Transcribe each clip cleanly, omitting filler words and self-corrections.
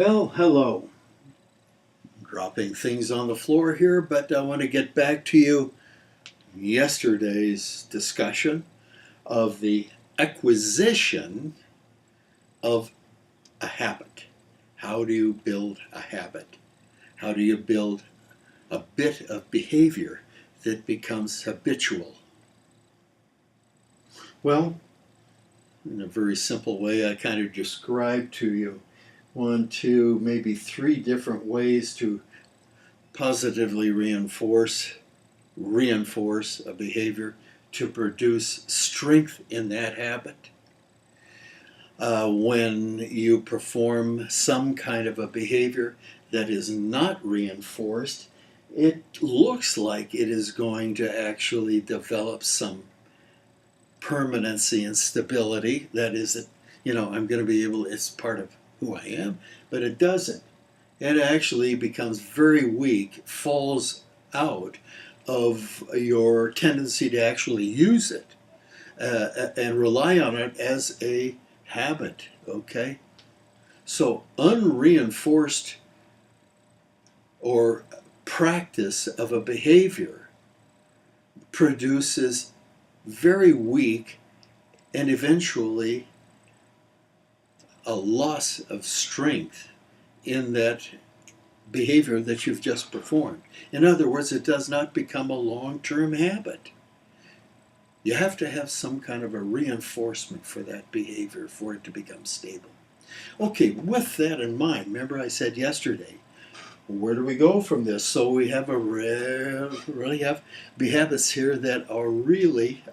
Well, hello. Dropping things on the floor here, but I want to get back to you yesterday's discussion of the acquisition of a habit. How do you build a habit? How do you build a bit of behavior that becomes habitual? Well, in a very simple way, I kind of described to you one, two, maybe three different ways to positively reinforce a behavior to produce strength in that habit. When you perform some kind of a behavior that is not reinforced, it looks like it is going to actually develop some permanency and stability. That is, I'm going to be able, it's part of who I am, but it doesn't. It actually becomes very weak, falls out of your tendency to actually use it and rely on it as a habit, okay? So, unreinforced or practice of a behavior produces very weak and eventually a loss of strength in that behavior that you've just performed. In other words, it does not become a long-term habit. You have to have some kind of a reinforcement for that behavior for it to become stable. Okay, with that in mind, remember I said yesterday, where do we go from this? So we have really have habits here that are really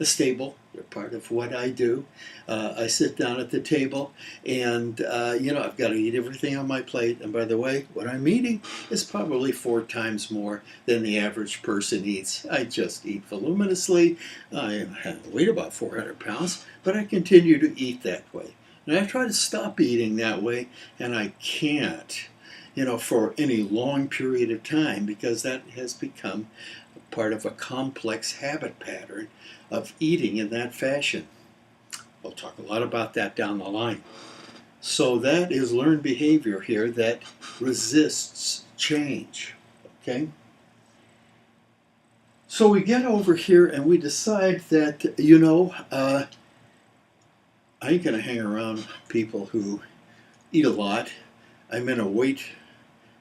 stable. They're part of what I do. I sit down at the table, and I've got to eat everything on my plate. And by the way, what I'm eating is probably 4 times more than the average person eats. I just eat voluminously. I weigh about 400 pounds, but I continue to eat that way. And I try to stop eating that way, and I can't, for any long period of time, because that has become part of a complex habit pattern of eating in that fashion. We'll talk a lot about that down the line. So that is learned behavior here that resists change, okay? So we get over here and we decide that, I ain't going to hang around people who eat a lot. I'm in a weight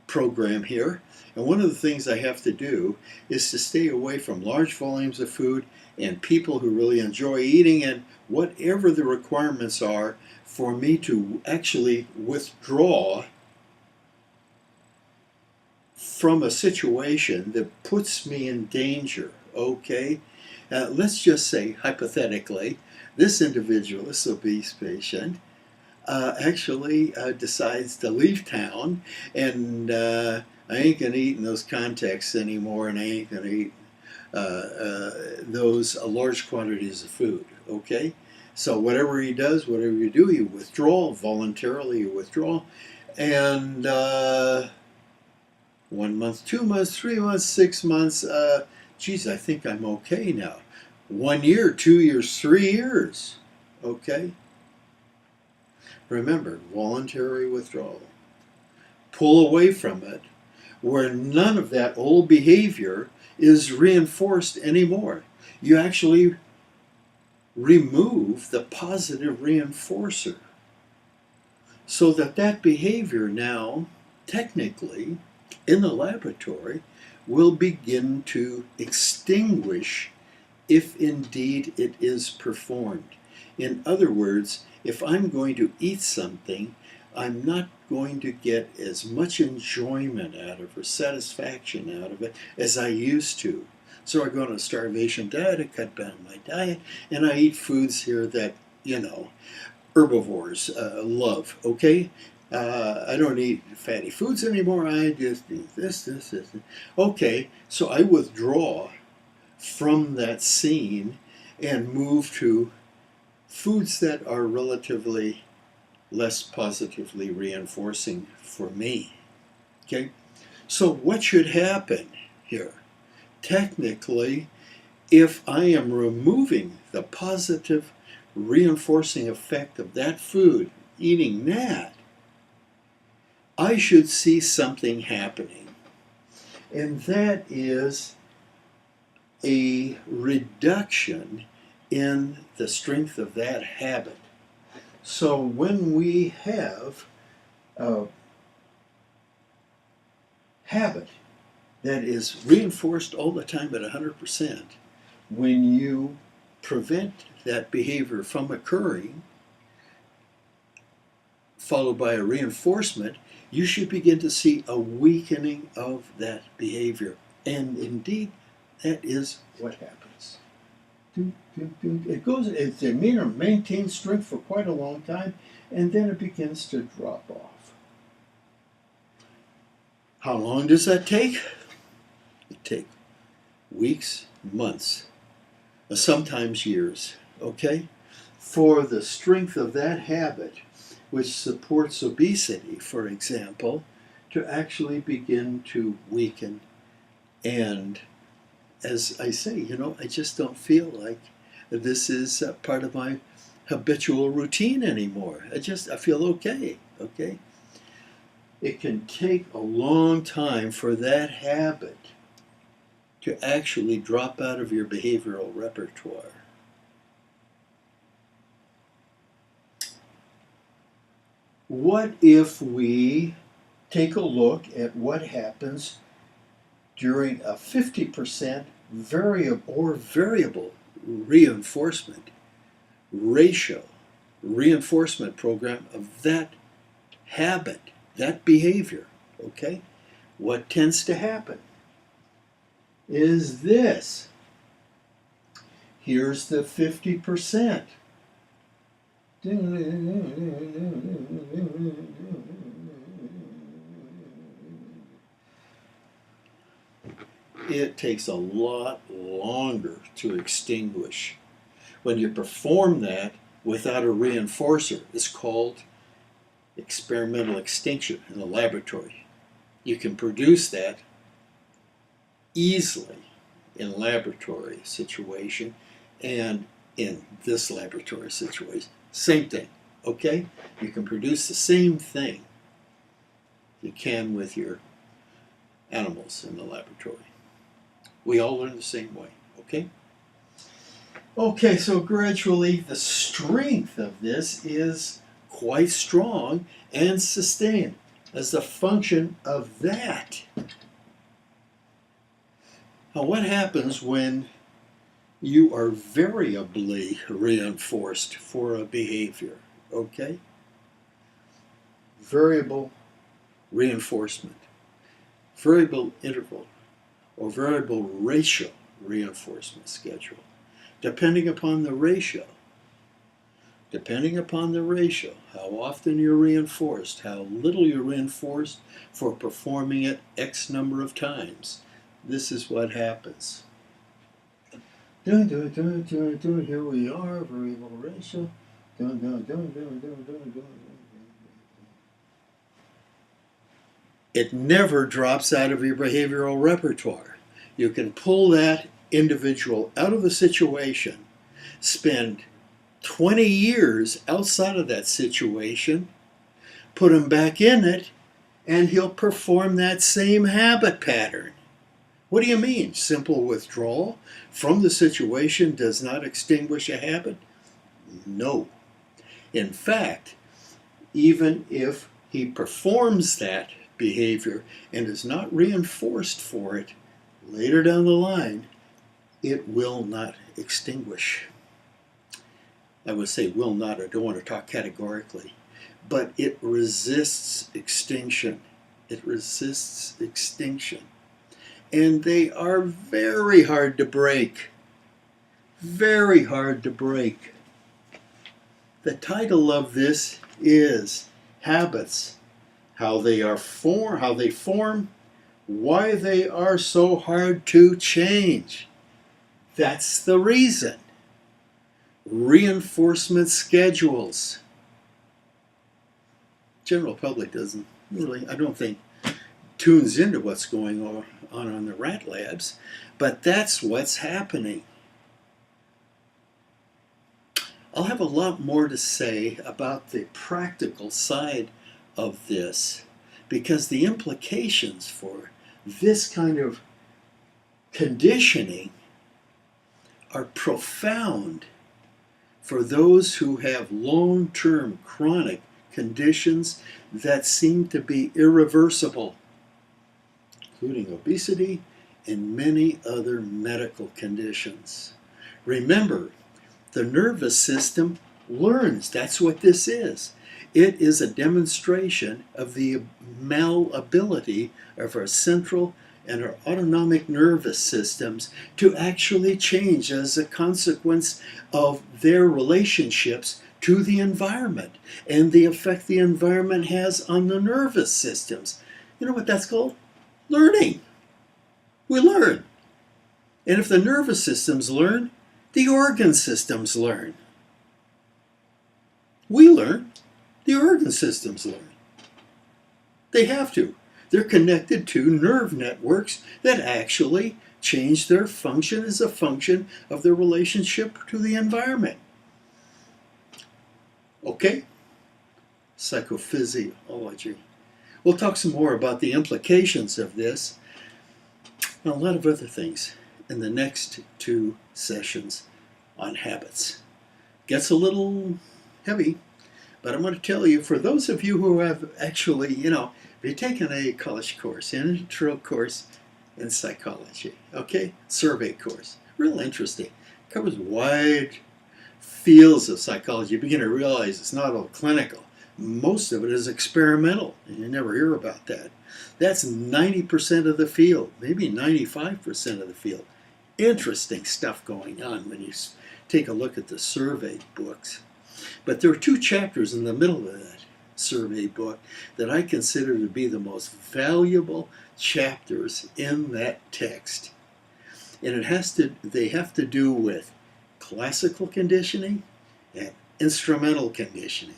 program here, and one of the things I have to do is to stay away from large volumes of food and people who really enjoy eating, and whatever the requirements are for me to actually withdraw from a situation that puts me in danger, okay? Let's just say, hypothetically, this individual, this obese patient, actually decides to leave town, and I ain't going to eat in those contexts anymore, and I ain't going to eat those large quantities of food, okay? So whatever he does, whatever you do, you withdraw, voluntarily you withdraw, and 1 month, 2 months, 3 months, 6 months, geez, I think I'm okay now. 1 year, 2 years, 3 years, okay? Remember, voluntary withdrawal. Pull away from it where none of that old behavior is reinforced anymore. You actually remove the positive reinforcer so that that behavior now, technically, in the laboratory, will begin to extinguish if indeed it is performed. In other words, if I'm going to eat something, I'm not going to get as much enjoyment out of or satisfaction out of it as I used to. So I go on a starvation diet, I cut down my diet, and I eat foods here that, herbivores love, okay? I don't eat fatty foods anymore, I just eat this. Okay, so I withdraw from that scene and move to foods that are relatively less positively reinforcing for me. Okay? So what should happen here? Technically, if I am removing the positive reinforcing effect of that food, eating that, I should see something happening. And that is a reduction in the strength of that habit. So when we have a habit that is reinforced all the time at 100%, when you prevent that behavior from occurring, followed by a reinforcement, you should begin to see a weakening of that behavior. And indeed, that is what happens. It goes, it's a maintained strength for quite a long time, and then it begins to drop off. How long does that take? It takes weeks, months, sometimes years, okay? For the strength of that habit, which supports obesity, for example, to actually begin to weaken. And as I say, I just don't feel like this is part of my habitual routine anymore. I feel okay. It can take a long time for that habit to actually drop out of your behavioral repertoire. What if we take a look at what happens during a 50% variable reinforcement ratio reinforcement program of that habit, that behavior, okay? What tends to happen is this. Here's the 50%. It takes a lot longer to extinguish. When you perform that without a reinforcer, it's called experimental extinction in the laboratory. You can produce that easily in laboratory situation and in this laboratory situation. Same thing, okay? You can produce the same thing you can with your animals in the laboratory. We all learn the same way, okay? Okay, so gradually the strength of this is quite strong and sustained as a function of that. Now, what happens when you are variably reinforced for a behavior, okay? Variable reinforcement, variable interval, or variable ratio reinforcement schedule. Depending upon the ratio, how often you're reinforced, how little you're reinforced for performing it X number of times, this is what happens. Here we are, variable ratio. It never drops out of your behavioral repertoire. You can pull that individual out of the situation, spend 20 years outside of that situation, put him back in it, and he'll perform that same habit pattern. What do you mean? Simple withdrawal from the situation does not extinguish a habit? No. In fact, even if he performs that behavior and is not reinforced for it, later down the line, it will not extinguish. I would say will not, I don't want to talk categorically, but it resists extinction. It resists extinction. And they are very hard to break. Very hard to break. The title of this is Habits, how they form, why they are so hard to change. That's the reason. Reinforcement schedules. General public doesn't really, I don't think, tunes into what's going on the rat labs, but that's what's happening. I'll have a lot more to say about the practical side of this, because the implications for this kind of conditioning are profound for those who have long-term chronic conditions that seem to be irreversible, including obesity and many other medical conditions. Remember, the nervous system learns. That's what this is. It is a demonstration of the malleability of our central and our autonomic nervous systems to actually change as a consequence of their relationships to the environment and the effect the environment has on the nervous systems. You know what that's called? Learning. We learn. And if the nervous systems learn, the organ systems learn. We learn. The organ systems learn. They have to. They're connected to nerve networks that actually change their function as a function of their relationship to the environment. Okay? Psychophysiology. We'll talk some more about the implications of this and a lot of other things in the next 2 sessions on habits. Gets a little heavy, but I'm going to tell you, for those of you who have actually, if you've taken a college course, an intro course in psychology, okay, survey course, real interesting, covers wide fields of psychology. You begin to realize it's not all clinical. Most of it is experimental, and you never hear about that. That's 90% of the field, maybe 95% of the field. Interesting stuff going on when you take a look at the survey books. But there are 2 chapters in the middle of that survey book that I consider to be the most valuable chapters in that text. And they have to do with classical conditioning and instrumental conditioning.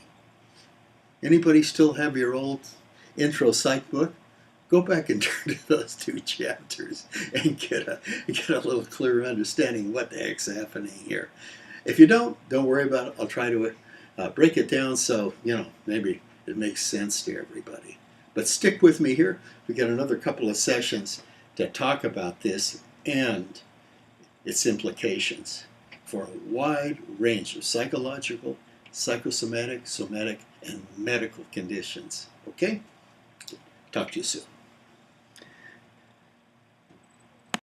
Anybody still have your old intro psych book? Go back and turn to those 2 chapters and get a little clearer understanding of what the heck's happening here. If you don't worry about it. I'll try to break it down so, maybe it makes sense to everybody. But stick with me here. We got another couple of sessions to talk about this and its implications for a wide range of psychological, psychosomatic, somatic, and medical conditions. Okay? Talk to you soon.